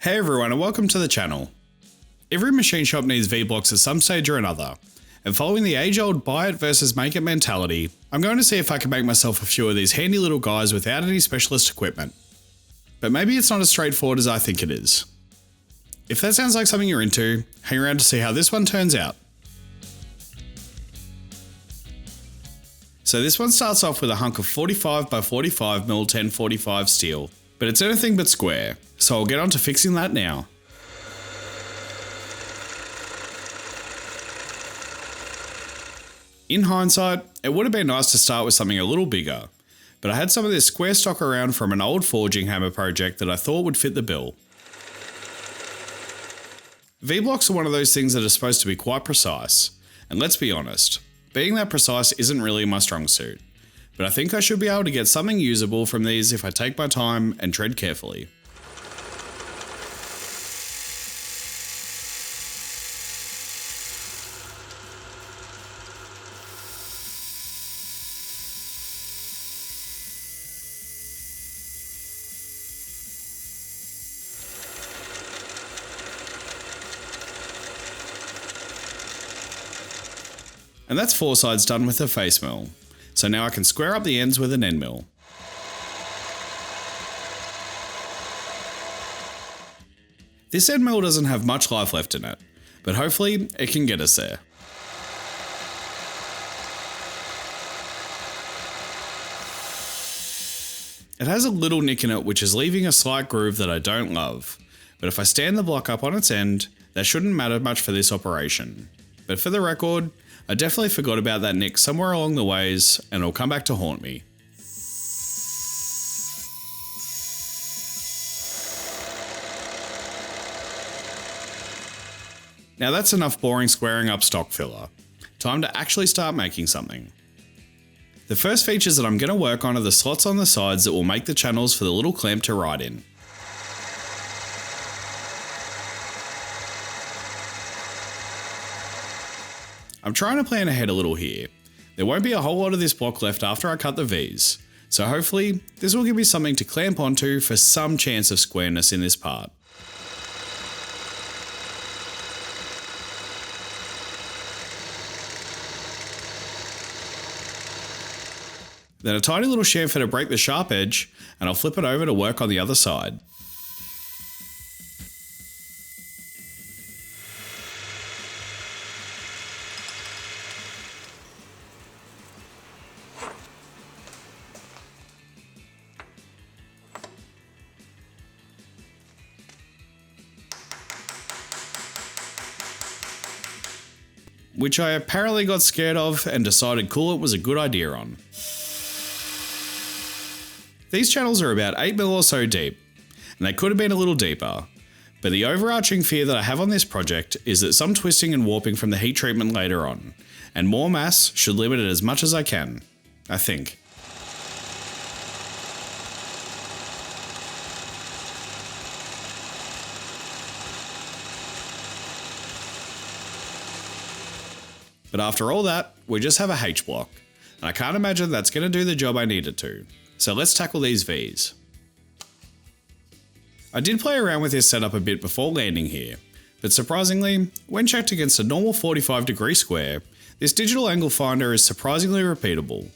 Hey everyone and welcome to the channel. Every machine shop needs V-blocks at some stage or another, and following the age-old buy it versus make it mentality, I'm going to see if I can make myself a few of these handy little guys without any specialist equipment. But maybe it's not as straightforward as I think it is. If that sounds like something you're into, hang around to see how this one turns out. So this one starts off with a hunk of 45 by 45 mm 1045 steel, but it's anything but square, so I'll get on to fixing that now. In hindsight, it would have been nice to start with something a little bigger, but I had some of this square stock around from an old forging hammer project that I thought would fit the bill. V-blocks are one of those things that are supposed to be quite precise, and let's be honest, being that precise isn't really my strong suit, but I think I should be able to get something usable from these if I take my time and tread carefully. And that's 4 sides done with a face mill, so now I can square up the ends with an end mill. This end mill doesn't have much life left in it, but hopefully it can get us there. It has a little nick in it which is leaving a slight groove that I don't love, but if I stand the block up on its end, that shouldn't matter much for this operation. But for the record, I definitely forgot about that nick somewhere along the ways, and it'll come back to haunt me. Now that's enough boring squaring up stock filler. Time to actually start making something. The first features that I'm going to work on are the slots on the sides that will make the channels for the little clamp to ride in. I'm trying to plan ahead a little here. There won't be a whole lot of this block left after I cut the V's, so hopefully this will give me something to clamp onto for some chance of squareness in this part. Then a tiny little chamfer to break the sharp edge, and I'll flip it over to work on the other side. Which I apparently got scared of and decided coolant was a good idea on. These channels are about 8mm or so deep, and they could have been a little deeper, but the overarching fear that I have on this project is that some twisting and warping from the heat treatment later on, and more mass should limit it as much as I can, I think. But after all that, we just have a H block, and I can't imagine that's going to do the job I need it to. So let's tackle these V's. I did play around with this setup a bit before landing here, but surprisingly, when checked against a normal 45-degree square, this digital angle finder is surprisingly repeatable.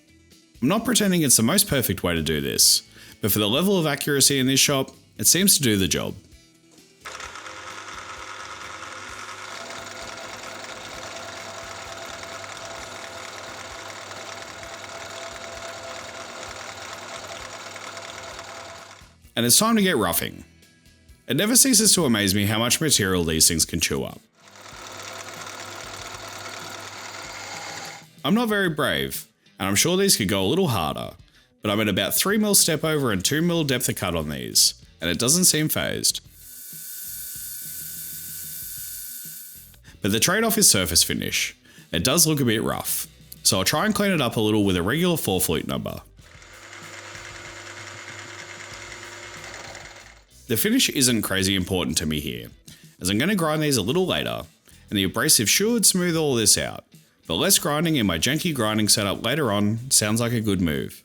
I'm not pretending it's the most perfect way to do this, but for the level of accuracy in this shop, it seems to do the job. And it's time to get roughing. It never ceases to amaze me how much material these things can chew up. I'm not very brave, and I'm sure these could go a little harder, but I'm at about 3mm step over and 2mm depth of cut on these, and it doesn't seem phased. But the trade-off is surface finish. It does look a bit rough, so I'll try and clean it up a little with a regular 4 flute number. The finish isn't crazy important to me here, as I'm going to grind these a little later, and the abrasive should smooth all this out, but less grinding in my janky grinding setup later on sounds like a good move.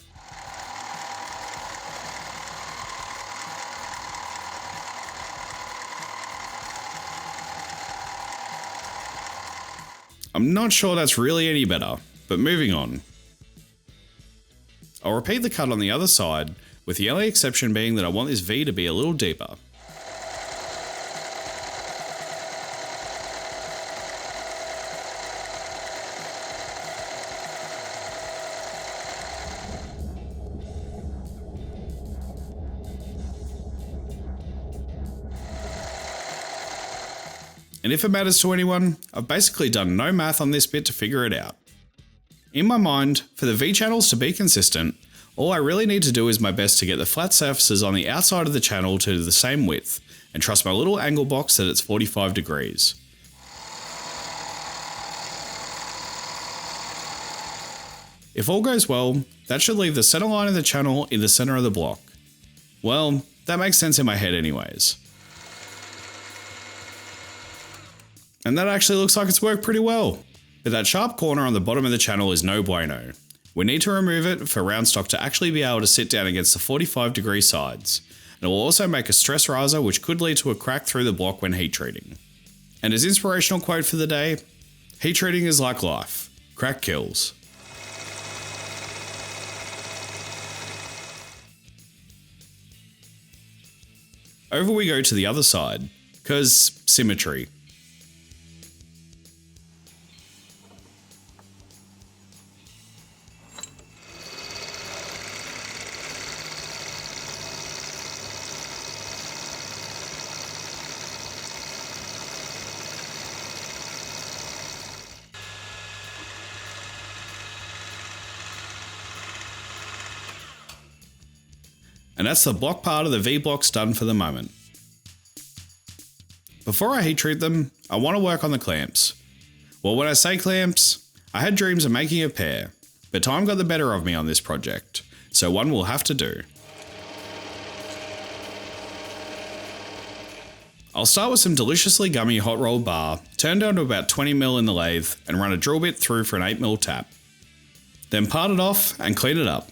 I'm not sure that's really any better, but moving on. I'll repeat the cut on the other side, with the only exception being that I want this V to be a little deeper. And if it matters to anyone, I've basically done no math on this bit to figure it out. In my mind, for the V channels to be consistent, all I really need to do is my best to get the flat surfaces on the outside of the channel to the same width, and trust my little angle box that it's 45 degrees. If all goes well, that should leave the center line of the channel in the center of the block. Well, that makes sense in my head anyways. And that actually looks like it's worked pretty well. But that sharp corner on the bottom of the channel is no bueno. We need to remove it for round stock to actually be able to sit down against the 45-degree sides. And it will also make a stress riser which could lead to a crack through the block when heat treating. And as inspirational quote for the day, heat treating is like life. Crack kills. Over we go to the other side, 'cause symmetry. And that's the block part of the V blocks done for the moment. Before I heat treat them, I want to work on the clamps. Well, when I say clamps, I had dreams of making a pair, but time got the better of me on this project, so one will have to do. I'll start with some deliciously gummy hot rolled bar, turn down to about 20mm in the lathe, and run a drill bit through for an 8mm tap. Then part it off and clean it up.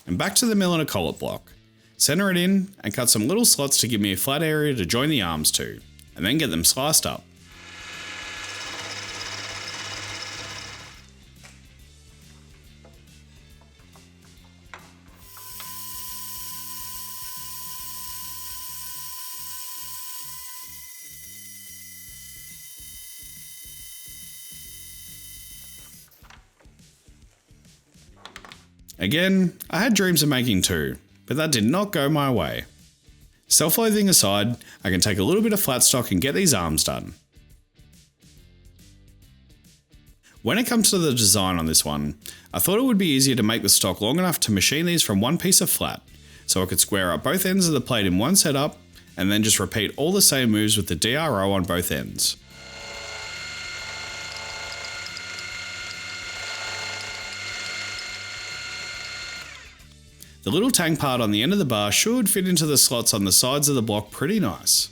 And back to the mill in a collet block. Center it in and cut some little slots to give me a flat area to join the arms to, and then get them sliced up. Again, I had dreams of making two, but that did not go my way. Self-loathing aside, I can take a little bit of flat stock and get these arms done. When it comes to the design on this one, I thought it would be easier to make the stock long enough to machine these from one piece of flat, so I could square up both ends of the plate in one setup, and then just repeat all the same moves with the DRO on both ends. The little tang part on the end of the bar should fit into the slots on the sides of the block pretty nice.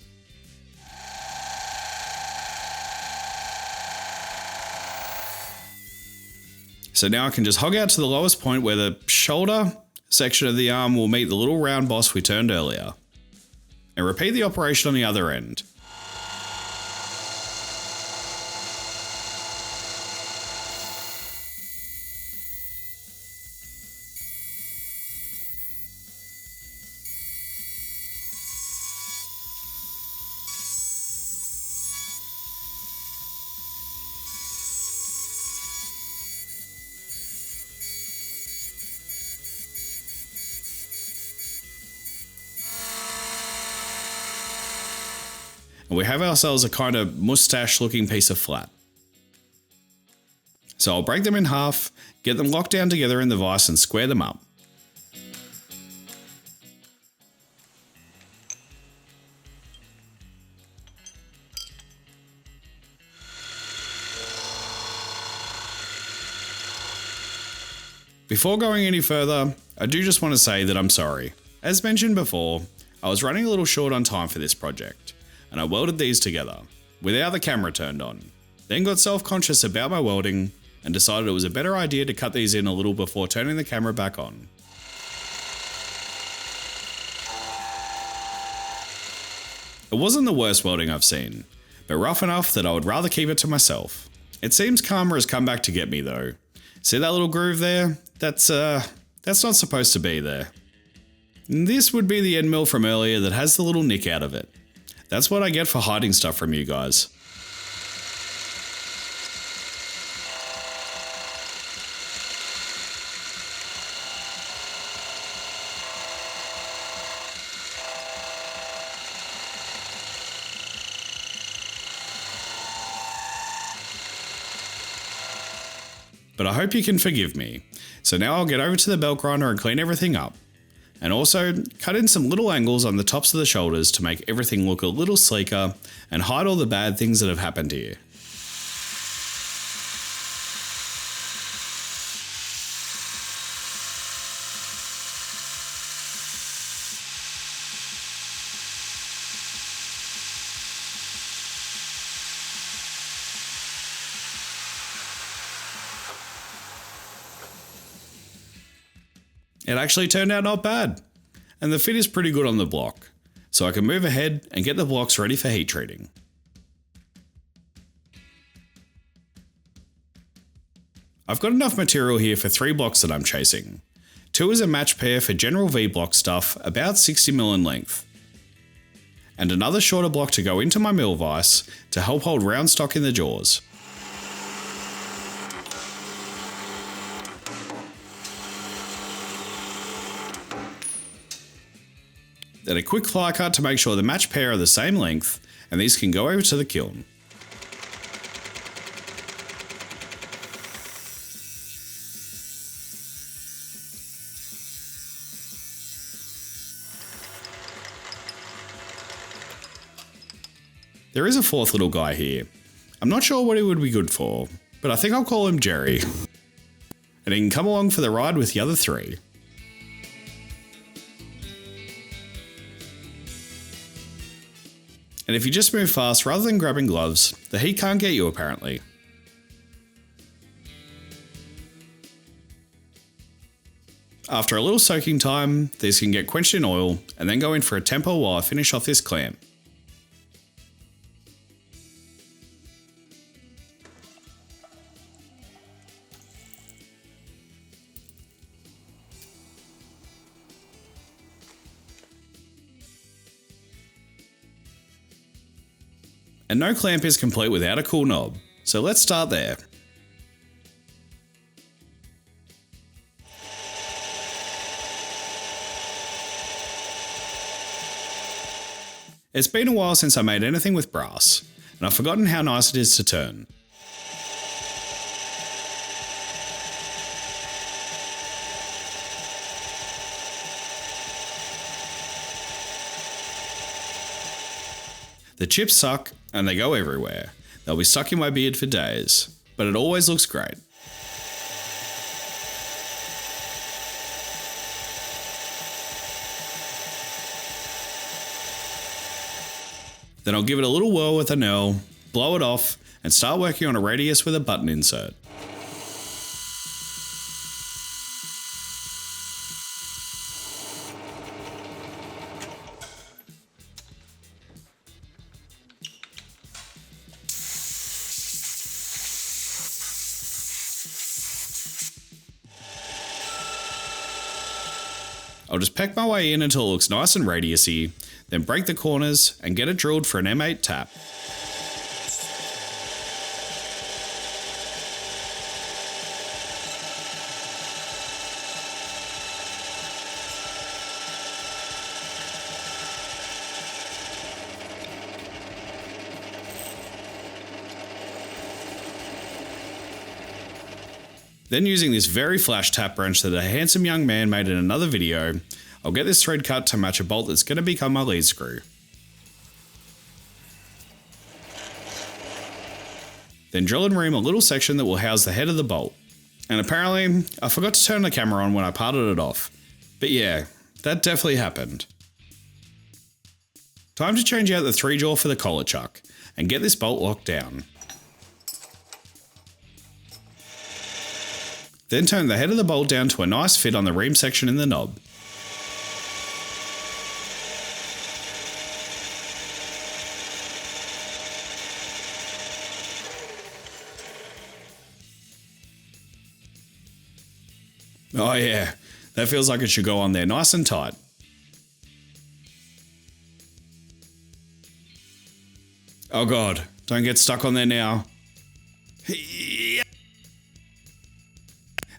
So now I can just hog out to the lowest point where the shoulder section of the arm will meet the little round boss we turned earlier. And repeat the operation on the other end. And we have ourselves a kind of mustache looking piece of flat. So I'll break them in half, get them locked down together in the vise and square them up. Before going any further, I do just want to say that I'm sorry. As mentioned before, I was running a little short on time for this project, and I welded these together, without the camera turned on, then got self-conscious about my welding, and decided it was a better idea to cut these in a little before turning the camera back on. It wasn't the worst welding I've seen, but rough enough that I would rather keep it to myself. It seems karma has come back to get me though. See that little groove there? That's not supposed to be there. This would be the end mill from earlier that has the little nick out of it. That's what I get for hiding stuff from you guys. But I hope you can forgive me. So now I'll get over to the belt grinder and clean everything up. And also cut in some little angles on the tops of the shoulders to make everything look a little sleeker and hide all the bad things that have happened here. It actually turned out not bad, and the fit is pretty good on the block, so I can move ahead and get the blocks ready for heat treating. I've got enough material here for 3 blocks that I'm chasing. 2 is a match pair for general V-block stuff about 60mm in length, and another shorter block to go into my mill vise to help hold round stock in the jaws. Then a quick fly cut to make sure the match pair are the same length, and these can go over to the kiln. There is a 4th little guy here. I'm not sure what he would be good for, but I think I'll call him Jerry. And he can come along for the ride with the other 3. And if you just move fast rather than grabbing gloves, the heat can't get you apparently. After a little soaking time, these can get quenched in oil and then go in for a temper while I finish off this clamp. And no clamp is complete without a cool knob, so let's start there. It's been a while since I made anything with brass, and I've forgotten how nice it is to turn. The chips suck and they go everywhere. They'll be stuck in my beard for days, but it always looks great. Then I'll give it a little whirl with a nail, blow it off, and start working on a radius with a button insert. I'll just peck my way in until it looks nice and radiusy, then break the corners and get it drilled for an M8 tap. Then using this very flash tap wrench that a handsome young man made in another video, I'll get this thread cut to match a bolt that's going to become my lead screw. Then drill and ream a little section that will house the head of the bolt. And apparently, I forgot to turn the camera on when I parted it off. But yeah, that definitely happened. Time to change out the 3-jaw for the collar chuck and get this bolt locked down. Then turn the head of the bolt down to a nice fit on the ream section in the knob. Oh yeah, that feels like it should go on there nice and tight. Oh god, don't get stuck on there now.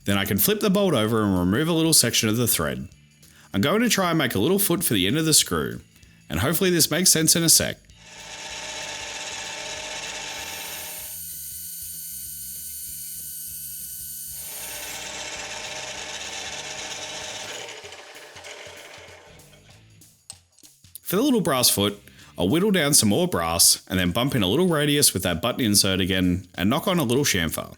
Then I can flip the bolt over and remove a little section of the thread. I'm going to try and make a little foot for the end of the screw, and hopefully this makes sense in a sec. For the little brass foot, I'll whittle down some more brass and then bump in a little radius with that button insert again and knock on a little chamfer.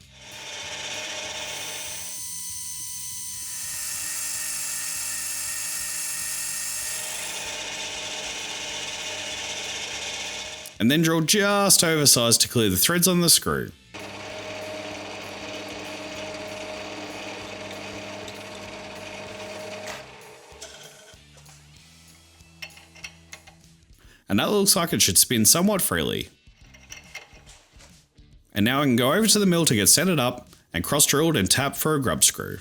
And then drill just oversized to clear the threads on the screw. And that looks like it should spin somewhat freely. And now I can go over to the mill to get centered up and cross drilled and tapped for a grub screw.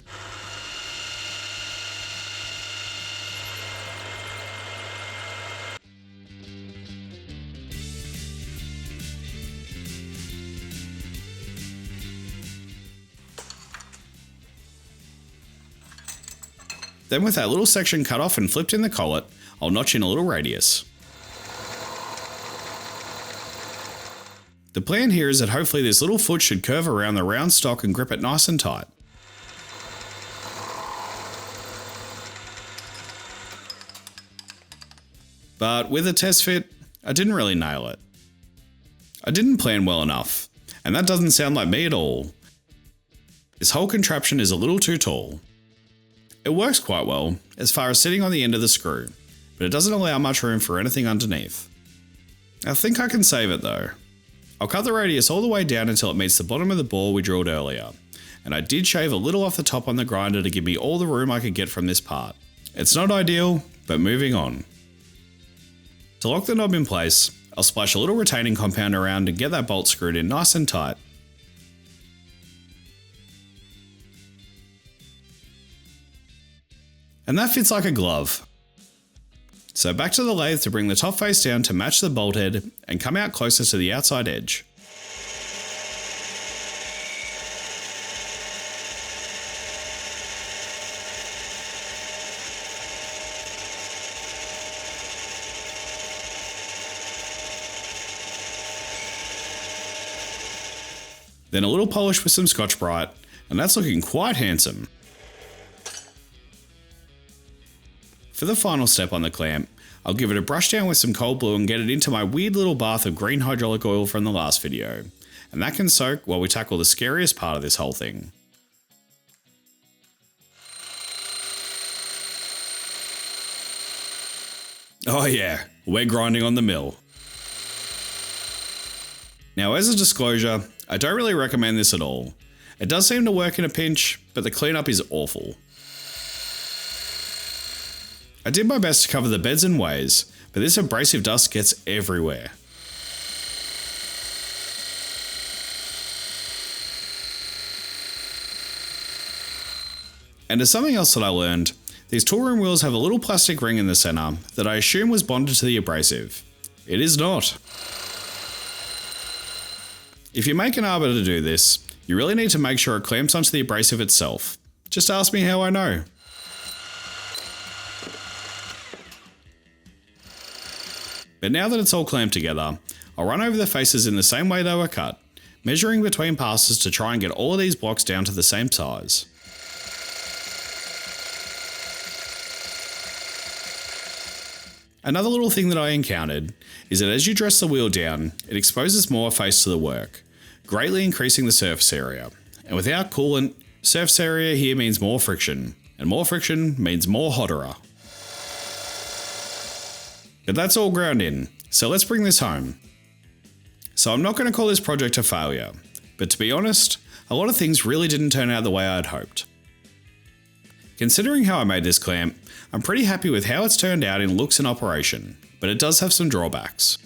Then with that little section cut off and flipped in the collet, I'll notch in a little radius. The plan here is that hopefully this little foot should curve around the round stock and grip it nice and tight. But with a test fit, I didn't really nail it. I didn't plan well enough, and that doesn't sound like me at all. This whole contraption is a little too tall. It works quite well, as far as sitting on the end of the screw, but it doesn't allow much room for anything underneath. I think I can save it though. I'll cut the radius all the way down until it meets the bottom of the bore we drilled earlier, and I did shave a little off the top on the grinder to give me all the room I could get from this part. It's not ideal, but moving on. To lock the knob in place, I'll splash a little retaining compound around and get that bolt screwed in nice and tight. And that fits like a glove. So back to the lathe to bring the top face down to match the bolt head and come out closer to the outside edge. Then a little polish with some Scotch-Brite, and that's looking quite handsome. For the final step on the clamp, I'll give it a brush down with some cold blue and get it into my weird little bath of green hydraulic oil from the last video, and that can soak while we tackle the scariest part of this whole thing. Oh yeah, we're grinding on the mill. Now as a disclosure, I don't really recommend this at all. It does seem to work in a pinch, but the cleanup is awful. I did my best to cover the beds and ways, but this abrasive dust gets everywhere. And as something else that I learned, these toolroom wheels have a little plastic ring in the center that I assume was bonded to the abrasive. It is not. If you make an arbor to do this, you really need to make sure it clamps onto the abrasive itself. Just ask me how I know. But now that it's all clamped together, I'll run over the faces in the same way they were cut, measuring between passes to try and get all of these blocks down to the same size. Another little thing that I encountered is that as you dress the wheel down, it exposes more face to the work, greatly increasing the surface area. And without coolant, surface area here means more friction, and more friction means more hot air. But that's all ground in, so let's bring this home. So I'm not going to call this project a failure, but to be honest, a lot of things really didn't turn out the way I'd hoped. Considering how I made this clamp, I'm pretty happy with how it's turned out in looks and operation, but it does have some drawbacks.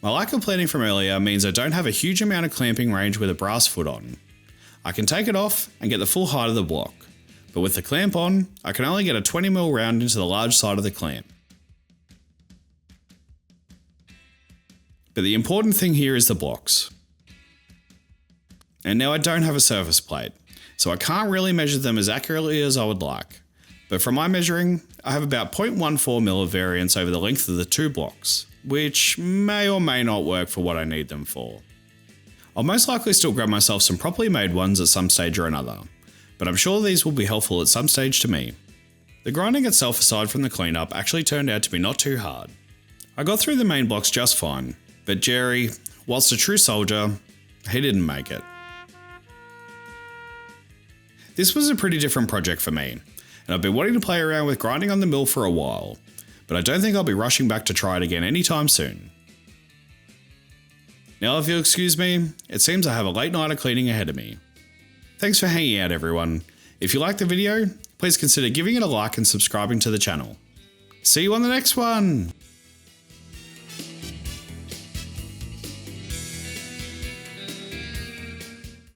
My lack of planning from earlier means I don't have a huge amount of clamping range with a brass foot on. I can take it off and get the full height of the block, but with the clamp on, I can only get a 20mm round into the large side of the clamp. But the important thing here is the blocks. And now I don't have a surface plate, so I can't really measure them as accurately as I would like. But from my measuring, I have about 0.14mm of variance over the length of the two blocks, which may or may not work for what I need them for. I'll most likely still grab myself some properly made ones at some stage or another, but I'm sure these will be helpful at some stage to me. The grinding itself aside from the cleanup actually turned out to be not too hard. I got through the main blocks just fine, but Jerry, whilst a true soldier, he didn't make it. This was a pretty different project for me, and I've been wanting to play around with grinding on the mill for a while, but I don't think I'll be rushing back to try it again anytime soon. Now if you'll excuse me, it seems I have a late night of cleaning ahead of me. Thanks for hanging out everyone. If you liked the video, please consider giving it a like and subscribing to the channel. See you on the next one!